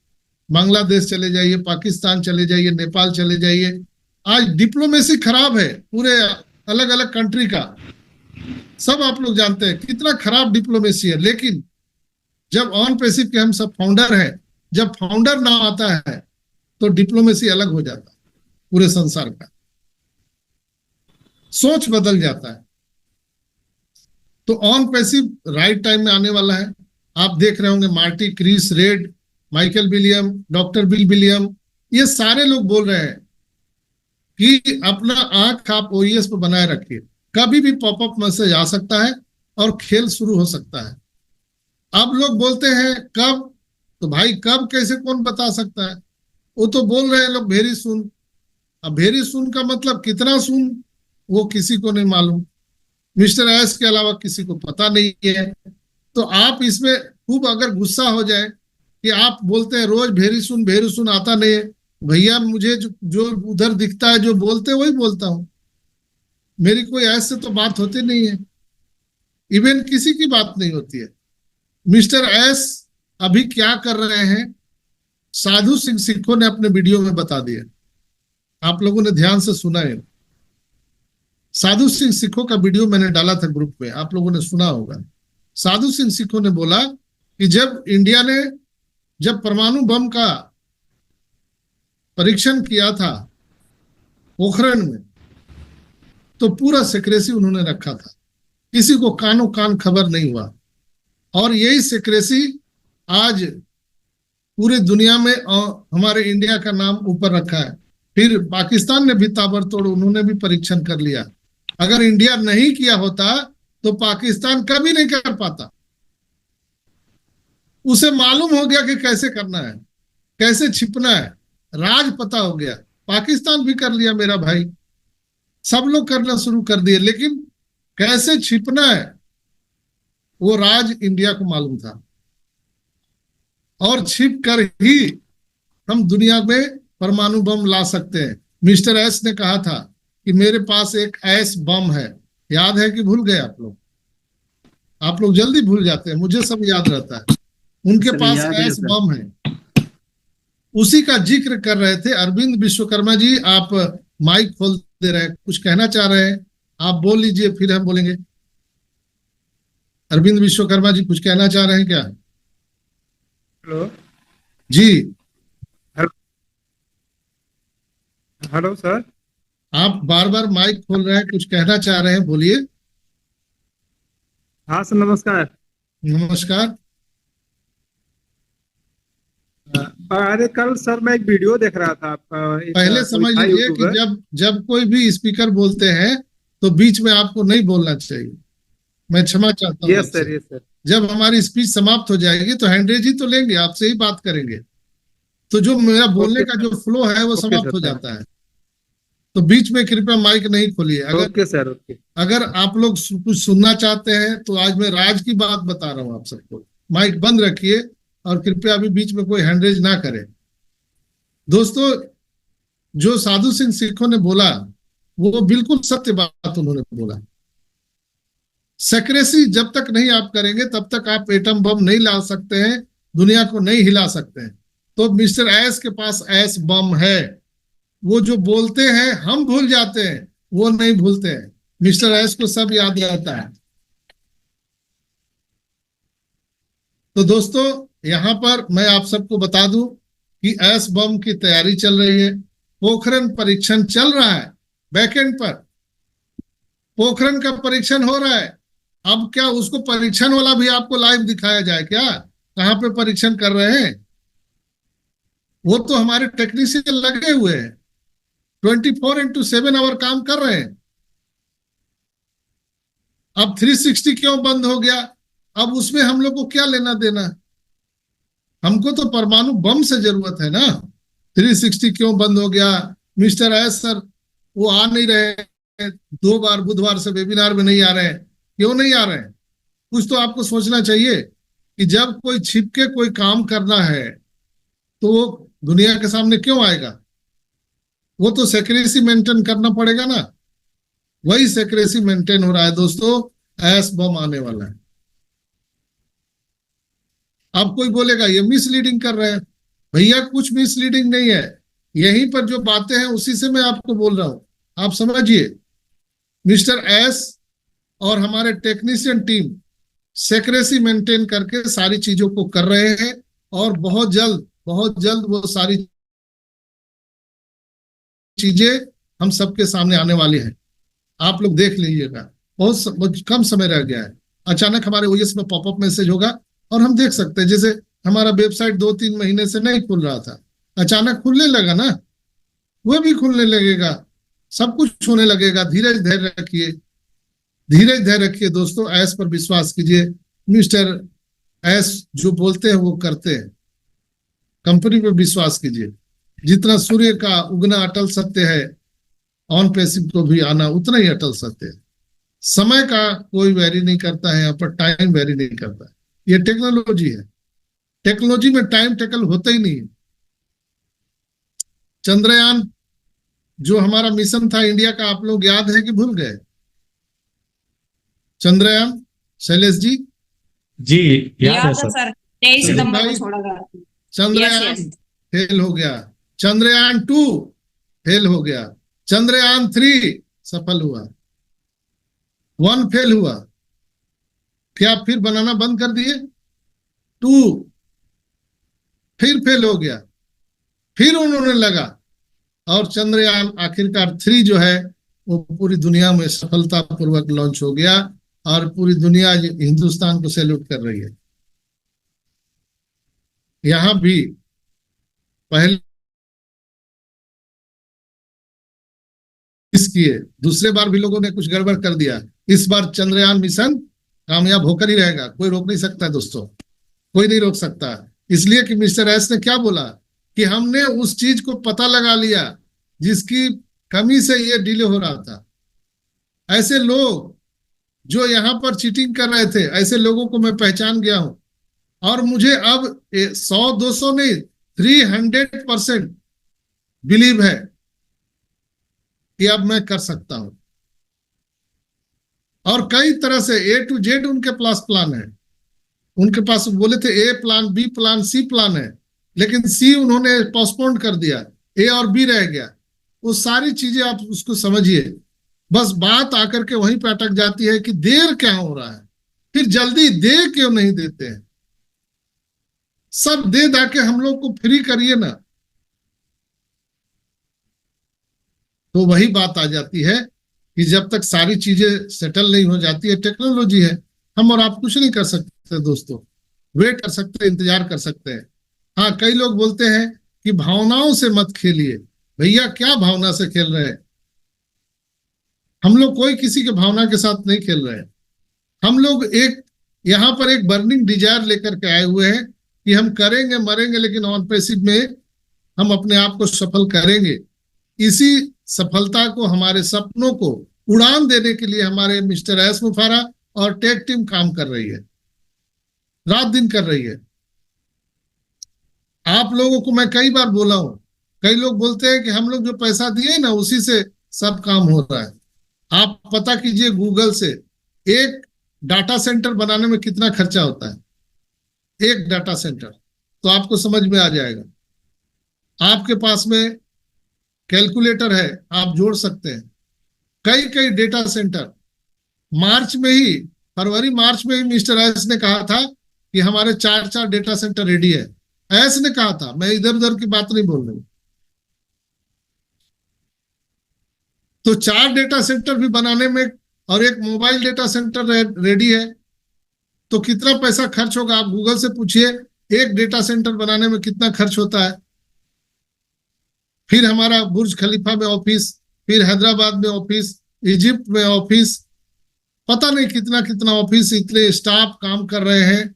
बांग्लादेश चले जाइए, पाकिस्तान चले जाइए, नेपाल चले जाइए, आज डिप्लोमेसी खराब है पूरे अलग अलग कंट्री का, सब आप लोग जानते हैं कितना खराब डिप्लोमेसी है। लेकिन जब ऑन पैसिव के हम सब फाउंडर हैं, जब फाउंडर नाम आता है तो डिप्लोमेसी अलग हो जाता है, पूरे संसार का सोच बदल जाता है। तो ऑन पैसिव राइट टाइम में आने वाला है। आप देख रहे होंगे Marty, Chris Red, Michael William, doctor Bill William, ये सारे लोग बोल रहे हैं कि अपना आंख आप ओईएस पर बनाए रखिए, कभी भी पॉपअप मैसेज आ सकता है और खेल शुरू हो सकता है। अब लोग बोलते हैं कब, तो भाई कब कैसे कौन बता सकता है, वो तो बोल रहे हैं लोग वेरी सुन। अब वेरी सुन का मतलब कितना सुन वो किसी को नहीं मालूम, मिस्टर एस के अलावा किसी को पता नहीं है। तो आप इसमें खूब अगर गुस्सा हो जाए कि आप बोलते हैं रोज वेरी सुन आता नहीं है, भैया मुझे जो उधर दिखता है जो बोलते वही बोलता हूं, मेरी कोई ऐसे तो बात होती नहीं है, इवन किसी की बात नहीं होती है। मिस्टर एस अभी क्या कर रहे हैं साधु सिंह सिखों ने अपने वीडियो में बता दिया, आप लोगों ने ध्यान से सुना है। साधु सिंह सिखों का वीडियो मैंने डाला था ग्रुप में, आप लोगों ने सुना होगा। साधु सिंह सिखों ने बोला कि जब इंडिया ने जब परमाणु बम का परीक्षण किया था पोखरण में, तो पूरा सिक्रेसी उन्होंने रखा था, किसी को कानो कान खबर नहीं हुआ। और यही सिक्रेसी आज पूरे दुनिया में हमारे इंडिया का नाम ऊपर रखा है। फिर पाकिस्तान ने भी ताबड़तोड़ उन्होंने भी परीक्षण कर लिया। अगर इंडिया नहीं किया होता तो पाकिस्तान कभी नहीं कर पाता। उसे मालूम हो गया कि कैसे करना है, कैसे छिपना है, राज पता हो गया। पाकिस्तान भी कर लिया मेरा भाई, सब लोग करना शुरू कर दिए, लेकिन कैसे छिपना है वो राज इंडिया को मालूम था। और छिप कर ही हम दुनिया में परमाणु बम ला सकते हैं। मिस्टर एस ने कहा था कि मेरे पास एक एस बम है, याद है कि भूल गए आप लोग? आप लोग जल्दी भूल जाते हैं, मुझे सब याद रहता है। उनके पास एस बम है, उसी का जिक्र कर रहे थे। अरविंद विश्वकर्मा जी, आप माइक खोल दे रहे हैं, कुछ कहना चाह रहे हैं, आप बोल लीजिए फिर हम बोलेंगे। अरविंद विश्वकर्मा जी कुछ कहना चाह रहे हैं क्या? हेलो जी हेलो सर, आप बार बार माइक खोल रहे हैं, कुछ कहना चाह रहे हैं, बोलिए। हाँ सर नमस्कार। नमस्कार। अरे कल सर मैं एक वीडियो देख रहा था आपका, पहले कोई समझ था लीजिए कि यूट्यूबर। जब जब कोई भी स्पीकर बोलते हैं तो बीच में आपको नहीं बोलना चाहिए। मैं क्षमा चाहता हूँ यस सर, आपसे। Yes sir. जब हमारी स्पीच समाप्त हो जाएगी तो हैंडरेज ही तो लेंगे, आपसे ही बात करेंगे, तो जो मेरा बोलने ओके का सर, जो फ्लो है वो ओके सर, समाप्त हो थैंक जाता है। तो बीच में कृपया माइक नहीं खोलिए। यू। अगर ओके सर, ओके। अगर आप लोग कुछ सुनना चाहते हैं तो आज मैं राज की बात बता रहा हूँ आप सबको। माइक बंद रखिए और कृपया अभी बीच में कोई हैंडरेज ना करे। दोस्तों, जो साधु सिंह सिखों ने बोला वो बिल्कुल सत्य बात उन्होंने बोला। सेक्रेसी जब तक नहीं आप करेंगे तब तक आप एटम बम नहीं ला सकते हैं, दुनिया को नहीं हिला सकते हैं। तो मिस्टर एस के पास एस बम है। वो जो बोलते हैं हम भूल जाते हैं, वो नहीं भूलते हैं। मिस्टर एस को सब याद रहता है। तो दोस्तों, यहां पर मैं आप सबको बता दूं कि एस बम की तैयारी चल रही है। पोखरण परीक्षण चल रहा है बैकएंड पर। पोखरण का परीक्षण हो रहा है। अब क्या उसको परीक्षण वाला भी आपको लाइव दिखाया जाए क्या? कहां पे परीक्षण कर रहे हैं? वो तो हमारे टेक्नीशियन लगे हुए हैं, 24x7 आवर काम कर रहे हैं। अब 360 क्यों बंद हो गया? अब उसमें हम लोग को क्या लेना देना? हमको तो परमाणु बम से जरूरत है ना। 360 क्यों बंद हो गया? मिस्टर एस सर वो आ नहीं रहे, 2 बार बुधवार से वेबिनार में नहीं आ रहे हैं। क्यों नहीं आ रहे हैं? कुछ तो आपको सोचना चाहिए कि जब कोई छिप के कोई काम करना है तो वो दुनिया के सामने क्यों आएगा? वो तो सेक्रेसी मेंटेन करना पड़ेगा ना। वही सेक्रेसी मेंटेन हो रहा है दोस्तों। एस बम आने वाला है। अब कोई बोलेगा ये मिसलीडिंग कर रहे हैं। भैया कुछ मिसलीडिंग नहीं है, यहीं पर जो बातें हैं उसी से मैं आपको बोल रहा हूं। आप समझिए, मिस्टर एस और हमारे टेक्नीशियन टीम सेक्रेसी मेंटेन करके सारी चीजों को कर रहे हैं और बहुत जल्द वो सारी चीजें हम सबके सामने आने वाली हैं। आप लोग देख लीजिएगा, बहुत कम समय रह गया है। अचानक हमारे ओएस में पॉपअप मैसेज होगा और हम देख सकते हैं। जैसे हमारा वेबसाइट 2-3 महीने से नहीं खुल रहा था, अचानक खुलने लगा ना, वो भी खुलने लगेगा। सब कुछ होने लगेगा। धीरज धैर्य रखिए, धीरज धैर्य रखिए दोस्तों। एस पर विश्वास कीजिए। मिस्टर एस जो बोलते हैं वो करते हैं। कंपनी पर विश्वास कीजिए। जितना सूर्य का उगना अटल सत्य है, ऑन पैसिव को भी आना उतना ही अटल सत्य है। समय का कोई वेरी नहीं करता है, यहाँ पर टाइम वेरी नहीं करता है। ये टेक्नोलॉजी है। टेक्नोलॉजी में टाइम टेकल होता ही नहीं है। चंद्रयान जो हमारा मिशन था इंडिया का, आप लोग याद है कि भूल गए? चंद्रयान, शैलेश जी जी याद है याद है सर। सर, 23 चलो सितंबर भाई, को छोड़ा गया। चंद्रयान यस। फेल हो गया। चंद्रयान 2 फेल हो गया। चंद्रयान 3 सफल हुआ। 1 फेल हुआ। क्या फिर बनाना बंद कर दिए? 2 फिर फेल हो गया। फिर उन्होंने लगा और चंद्रयान आखिरकार 3 जो है वो पूरी दुनिया में सफलतापूर्वक लॉन्च हो गया और पूरी दुनिया हिंदुस्तान को सैल्यूट कर रही है। यहां भी पहले किए, दूसरे बार भी लोगों ने कुछ गड़बड़ कर दिया। इस बार चंद्रयान मिशन कामयाब होकर ही रहेगा। कोई रोक नहीं सकता दोस्तों, कोई नहीं रोक सकता। इसलिए कि मिस्टर एस ने क्या बोला कि हमने उस चीज को पता लगा लिया जिसकी कमी से ये डिले हो रहा था। ऐसे लोग जो यहाँ पर चीटिंग कर रहे थे, ऐसे लोगों को मैं पहचान गया हूं और मुझे अब 100-200 नहीं 300% बिलीव है कि अब मैं कर सकता हूं। और कई तरह से A to Z उनके पास प्लान है। उनके पास बोले थे A plan, B plan, C plan है, लेकिन C उन्होंने पोस्टपोन कर दिया, A और B रह गया। वो सारी चीजें आप उसको समझिए। बस बात आकर के वहीं पे अटक जाती है कि देर क्या हो रहा है, फिर जल्दी दे क्यों नहीं देते हैं? सब दे दाके हम लोग को फ्री करिए ना। तो वही बात आ जाती है कि जब तक सारी चीजें सेटल नहीं हो जाती है, टेक्नोलॉजी है, हम और आप कुछ नहीं कर सकते दोस्तों। वेट कर सकते हैं, इंतजार कर सकते हैं। हाँ, कई लोग बोलते हैं कि भावनाओं से मत खेलिए। भैया क्या भावना से खेल रहे हैं? हम लोग कोई किसी के भावना के साथ नहीं खेल रहे हैं। हम लोग एक यहाँ पर एक बर्निंग डिजायर लेकर के आए हुए हैं कि हम करेंगे मरेंगे, लेकिन ऑन पैसिव में हम अपने आप को सफल करेंगे। इसी सफलता को, हमारे सपनों को उड़ान देने के लिए हमारे मिस्टर एस मुफारा और टेक टीम काम कर रही है, रात दिन कर रही है। आप लोगों को मैं कई बार बोला हूं, कई लोग बोलते हैं कि हम लोग जो पैसा दिए ना उसी से सब काम हो रहा है। आप पता कीजिए गूगल से, एक डाटा सेंटर बनाने में कितना खर्चा होता है, एक डाटा सेंटर, तो आपको समझ में आ जाएगा। आपके पास में कैलकुलेटर है, आप जोड़ सकते हैं। कई कई डेटा सेंटर मार्च में ही, फरवरी मार्च में ही मिस्टर एस ने कहा था कि हमारे 4 डेटा सेंटर रेडी है। एस ने कहा था, मैं इधर उधर की बात नहीं बोल रही। तो 4 डेटा सेंटर भी बनाने में और एक मोबाइल डेटा सेंटर रेडी है, तो कितना पैसा खर्च होगा आप गूगल से पूछिए। एक डेटा सेंटर बनाने में कितना खर्च होता है। फिर हमारा बुर्ज खलीफा में ऑफिस, फिर हैदराबाद में ऑफिस, इजिप्ट में ऑफिस, पता नहीं कितना कितना ऑफिस, इतने स्टाफ काम कर रहे हैं,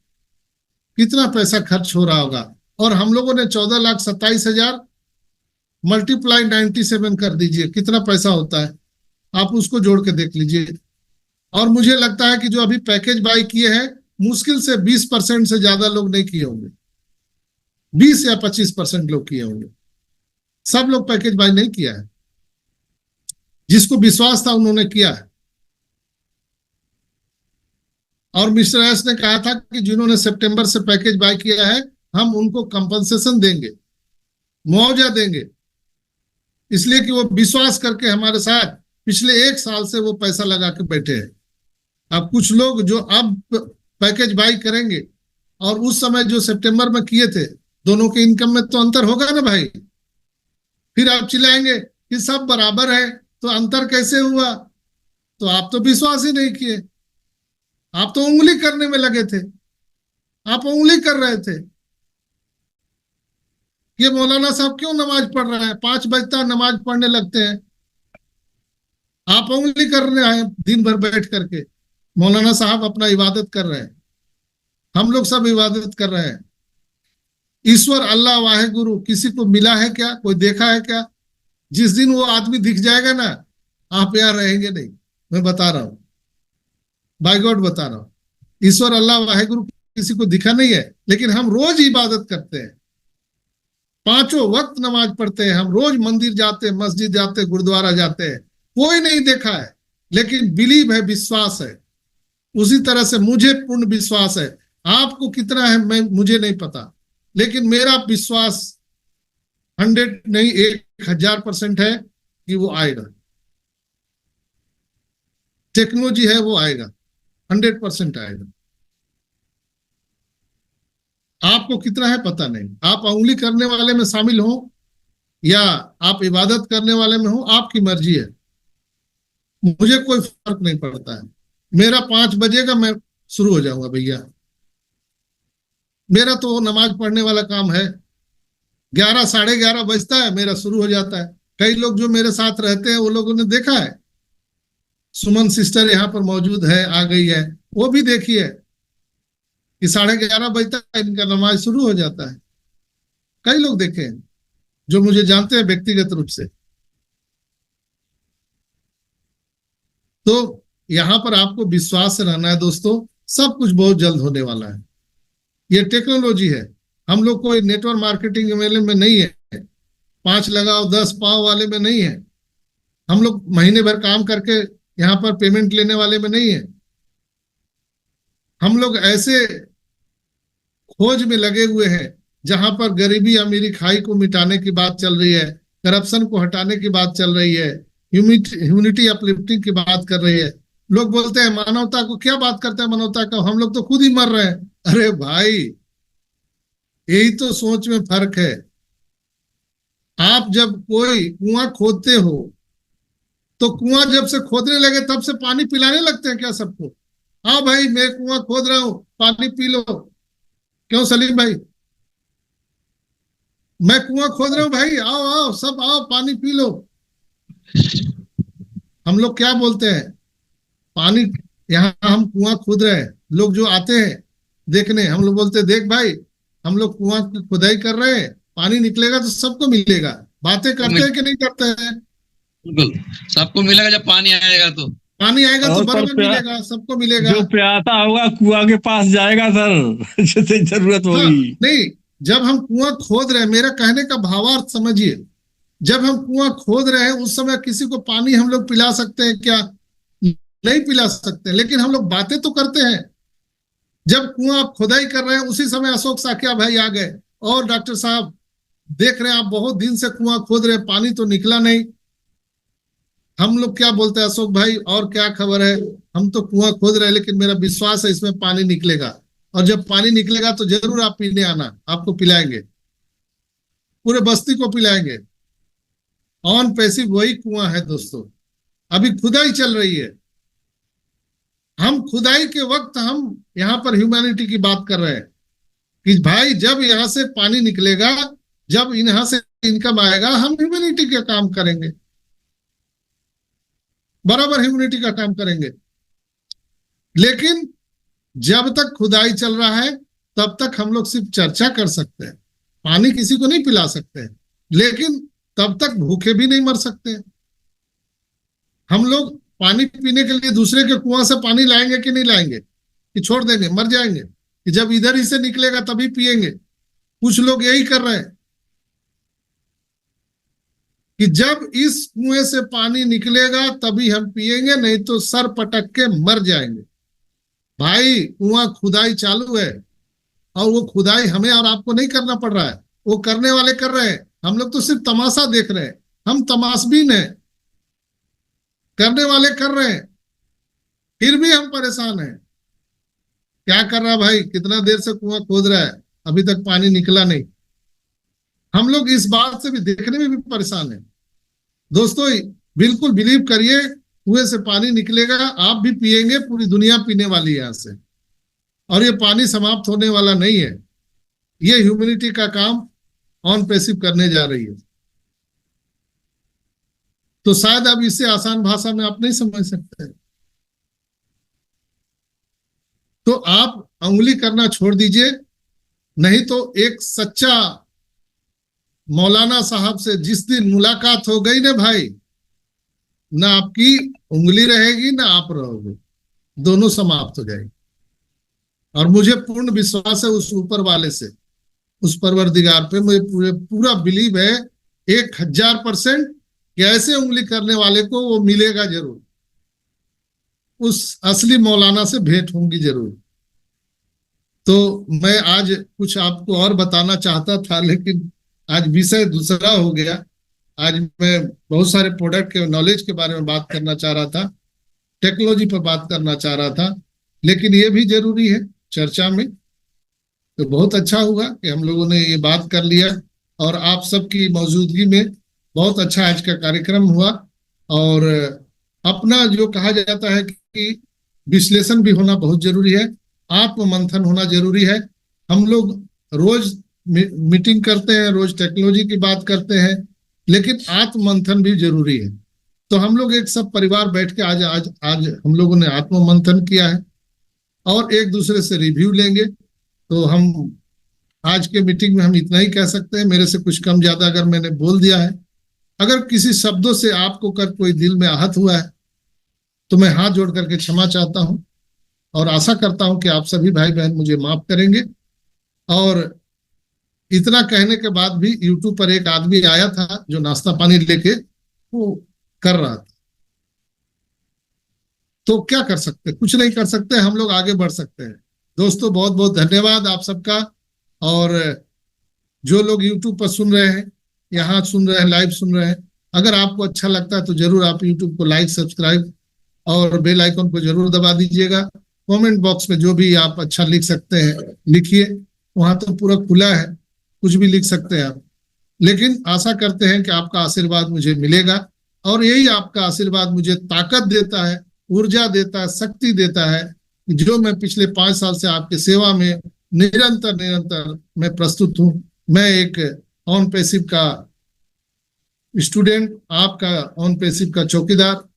कितना पैसा खर्च हो रहा होगा। और हम लोगों ने 14,27,000 मल्टीप्लाई 97 कर दीजिए, कितना पैसा होता है आप उसको जोड़ के देख लीजिए। और मुझे लगता है कि जो अभी पैकेज बाय किए हैं, मुश्किल से 20% से ज्यादा लोग नहीं किए होंगे, 20 या 25% लोग किए होंगे। सब लोग पैकेज बाय नहीं किया है, जिसको विश्वास था उन्होंने किया है। और मिस्टर एस ने कहा था कि जिन्होंने सितंबर से पैकेज बाय किया है, हम उनको कंपनसेशन देंगे, मुआवजा देंगे, इसलिए कि वो विश्वास करके हमारे साथ पिछले 1 साल से वो पैसा लगा के बैठे हैं। अब कुछ लोग जो अब पैकेज बाय करेंगे और उस समय जो सितंबर में किए थे, दोनों के इनकम में तो अंतर होगा ना भाई। फिर आप चिल्लाएंगे कि सब बराबर है, तो अंतर कैसे हुआ? तो आप तो विश्वास ही नहीं किए, आप तो उंगली करने में लगे थे। आप उंगली कर रहे थे, ये मौलाना साहब क्यों नमाज पढ़ रहे हैं, 5 बजता नमाज पढ़ने लगते हैं। आप उंगली करने आए दिन भर बैठ करके। मौलाना साहब अपना इबादत कर रहे हैं, हम लोग सब इबादत कर रहे हैं। ईश्वर अल्लाह वाहे गुरु किसी को मिला है क्या, कोई देखा है क्या? जिस दिन वो आदमी दिख जाएगा ना, आप यहाँ रहेंगे नहीं, मैं बता रहा हूं, बाय गॉड बता रहा हूं। ईश्वर अल्लाह वाहे गुरु किसी को दिखा नहीं है, लेकिन हम रोज इबादत करते हैं, 5 वक्त नमाज पढ़ते हैं, हम रोज मंदिर जाते हैं, मस्जिद जाते हैं, गुरुद्वारा जाते हैं। कोई नहीं देखा है, लेकिन बिलीव है, विश्वास है। उसी तरह से मुझे पूर्ण विश्वास है। आपको कितना है मैं मुझे नहीं पता, लेकिन मेरा विश्वास 100 नहीं 1000% है कि वो आएगा। टेक्नोलॉजी है, वो आएगा, 100% आएगा। आपको कितना है पता नहीं। आप उंगली करने वाले में शामिल हो या आप इबादत करने वाले में हो, आपकी मर्जी है, मुझे कोई फर्क नहीं पड़ता है। मेरा 5 बजेगा, मैं शुरू हो जाऊंगा भैया, मेरा तो नमाज पढ़ने वाला काम है। 11 साढ़े 11 बजता है, मेरा शुरू हो जाता है। कई लोग जो मेरे साथ रहते हैं वो लोगों ने देखा है, सुमन सिस्टर यहाँ पर मौजूद है, आ गई है, वो भी देखी है कि 11:30 बजता है इनका नमाज शुरू हो जाता है। कई लोग देखे हैं जो मुझे जानते हैं व्यक्तिगत रूप से। तो यहाँ पर आपको विश्वास से रहना है दोस्तों, सब कुछ बहुत जल्द होने वाला है। ये टेक्नोलॉजी है, हम लोग कोई नेटवर्क मार्केटिंग वाले में नहीं है, 5 लगाओ 10 पाओ वाले में नहीं है, हम लोग महीने भर काम करके यहाँ पर पेमेंट लेने वाले में नहीं है। हम लोग ऐसे खोज में लगे हुए हैं जहां पर गरीबी अमीरी खाई को मिटाने की बात चल रही है, करप्शन को हटाने की बात चल रही है, ह्यूमनिटी अपलिफ्टिंग की बात कर रही है। लोग बोलते हैं मानवता को, क्या बात करते हैं मानवता का, हम लोग तो खुद ही मर रहे हैं। अरे भाई, यही तो सोच में फर्क है। आप जब कोई कुआं खोदते हो तो कुआं जब से खोदने लगे तब से पानी पिलाने लगते हैं क्या सबको? हाँ भाई, मैं कुआं खोद रहा हूं, पानी पी लो। क्यों सलीम भाई? मैं कुआं खोद रहा हूँ भाई, आओ आओ सब आओ, पानी पी लो। हम लोग क्या बोलते हैं, पानी, यहाँ हम कुआं खोद रहे हैं, लोग जो आते हैं देखने, हम लोग बोलते हैं देख भाई हम लोग कुआं की खुदाई कर रहे हैं, पानी निकलेगा तो सबको मिलेगा। बातें करते हैं कि नहीं करते हैं? बिल्कुल सबको मिलेगा जब पानी आएगा तो। पानी आएगा तो और सर बराबर मिलेगा, सबको मिलेगा। जो प्यासा होगा कुआं के पास जाएगा सर जिसे जरूरत हाँ, होगी। नहीं, जब हम कुआं खोद रहे हैं, मेरा कहने का भावार्थ समझिए, जब हम कुआं खोद रहे हैं उस समय किसी को पानी हम लोग पिला सकते हैं क्या? नहीं पिला सकते, लेकिन हम लोग बातें तो करते हैं। जब कुआं आप खुदाई कर रहे हैं उसी समय अशोक साकिया भाई आ गए, और डॉक्टर साहब देख रहे हैं आप बहुत दिन से कुआं खोद रहे हैं, पानी तो निकला नहीं। हम लोग क्या बोलते हैं, अशोक भाई और क्या खबर है, हम तो कुआं खोद रहे हैं लेकिन मेरा विश्वास है इसमें पानी निकलेगा, और जब पानी निकलेगा तो जरूर आप पीने आना, आपको पिलाएंगे, पूरे बस्ती को पिलाएंगे। ऑन पैसिव वही कुआं है दोस्तों। अभी खुदाई चल रही है, हम खुदाई के वक्त हम यहाँ पर ह्यूमैनिटी की बात कर रहे हैं कि भाई जब यहाँ से पानी निकलेगा, जब यहाँ से इनकम आएगा, हम ह्यूमैनिटी का काम करेंगे, बराबर ह्यूमैनिटी का काम करेंगे। लेकिन जब तक खुदाई चल रहा है तब तक हम लोग सिर्फ चर्चा कर सकते हैं, पानी किसी को नहीं पिला सकते हैं, लेकिन तब तक भूखे भी नहीं मर सकते हैं। हम लोग पानी पीने के लिए दूसरे के कुआं से पानी लाएंगे कि नहीं लाएंगे, कि छोड़ देंगे मर जाएंगे, कि जब इधर ही से निकलेगा तभी पिएंगे? कुछ लोग यही कर रहे हैं कि जब इस कुएं से पानी निकलेगा तभी हम पिएंगे, नहीं तो सर पटक के मर जाएंगे। भाई कुआं खुदाई चालू है, और वो खुदाई हमें और आपको नहीं करना पड़ रहा है, वो करने वाले कर रहे हैं, हम लोग तो सिर्फ तमाशा देख रहे हैं, हम तमाशबीन हैं। करने वाले कर रहे हैं, फिर भी हम परेशान हैं। क्या कर रहा है भाई, कितना देर से कुआं खोद रहा है, अभी तक पानी निकला नहीं। हम लोग इस बात से भी देखने में भी परेशान हैं दोस्तों। बिल्कुल बिलीव करिए, कुएं से पानी निकलेगा, आप भी पिएंगे, पूरी दुनिया पीने वाली है यहाँ से, और ये पानी समाप्त होने वाला नहीं है। ये ह्यूमैनिटी का काम ऑन पैसिव करने जा रही है। तो शायद अब इसे आसान भाषा में आप नहीं समझ सकते, तो आप उंगली करना छोड़ दीजिए। नहीं तो एक सच्चा मौलाना साहब से जिस दिन मुलाकात हो गई ना भाई, ना आपकी उंगली रहेगी ना आप रहोगे, दोनों समाप्त हो जाएगी। और मुझे पूर्ण विश्वास है उस ऊपर वाले से, उस परवरदिगार पे मुझे पूरा बिलीव है 1000% कि ऐसे उंगली करने वाले को वो मिलेगा जरूर, उस असली मौलाना से भेंट होंगी जरूर। तो मैं आज कुछ आपको और बताना चाहता था, लेकिन आज विषय दूसरा हो गया। आज मैं बहुत सारे प्रोडक्ट के नॉलेज के बारे में बात करना चाह रहा था, टेक्नोलॉजी पर बात करना चाह रहा था, लेकिन ये भी जरूरी है चर्चा में। तो बहुत अच्छा हुआ कि हम लोगों ने ये बात कर लिया, और आप सबकी मौजूदगी में बहुत अच्छा आज का कार्यक्रम हुआ। और अपना जो कहा जाता है कि विश्लेषण भी होना बहुत जरूरी है, आत्म मंथन होना जरूरी है। हम लोग रोज मीटिंग करते हैं, रोज टेक्नोलॉजी की बात करते हैं, लेकिन आत्म मंथन भी जरूरी है। तो हम लोग एक सब परिवार बैठ के आज आज आज हम लोगों ने आत्म मंथन किया है, और एक दूसरे से रिव्यू लेंगे। तो हम आज के मीटिंग में हम इतना ही कह सकते हैं। मेरे से कुछ कम ज्यादा अगर मैंने बोल दिया है, अगर किसी शब्दों से आपको कर कोई दिल में आहत हुआ है, तो मैं हाथ जोड़ करके क्षमा चाहता हूं, और आशा करता हूं कि आप सभी भाई बहन मुझे माफ करेंगे। और इतना कहने के बाद भी यूट्यूब पर एक आदमी आया था जो नाश्ता पानी लेके वो कर रहा था, तो क्या कर सकते, कुछ नहीं कर सकते, हम लोग आगे बढ़ सकते हैं। दोस्तों बहुत बहुत धन्यवाद आप सबका। और जो लोग यूट्यूब पर सुन रहे हैं, यहाँ सुन रहे हैं, लाइव सुन रहे हैं, अगर आपको अच्छा लगता है तो जरूर आप यूट्यूब को लाइक, सब्सक्राइब और बेल आइकन को जरूर दबा दीजिएगा। कमेंट बॉक्स में जो भी आप अच्छा लिख सकते हैं लिखिए, वहां तो पूरा खुला है, कुछ भी लिख सकते हैं आप। लेकिन आशा करते हैं कि आपका आशीर्वाद मुझे मिलेगा, और यही आपका आशीर्वाद मुझे ताकत देता है, ऊर्जा देता है, शक्ति देता है, जो मैं पिछले 5 साल से आपके सेवा में निरंतर मैं प्रस्तुत हूँ। मैं एक ऑन पैसिव का स्टूडेंट, आपका ऑन पैसिव का चौकीदार।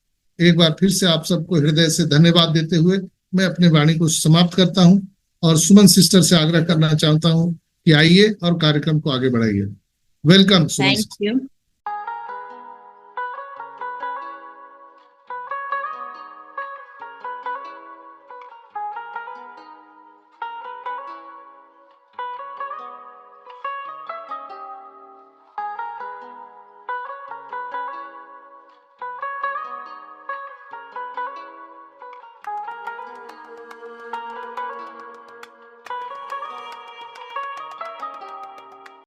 एक बार फिर से आप सबको हृदय से धन्यवाद देते हुए मैं अपने वाणी को समाप्त करता हूं और सुमन सिस्टर से आग्रह करना चाहता हूं कि आइए और कार्यक्रम को आगे बढ़ाइए। Welcome Suman. Thank you.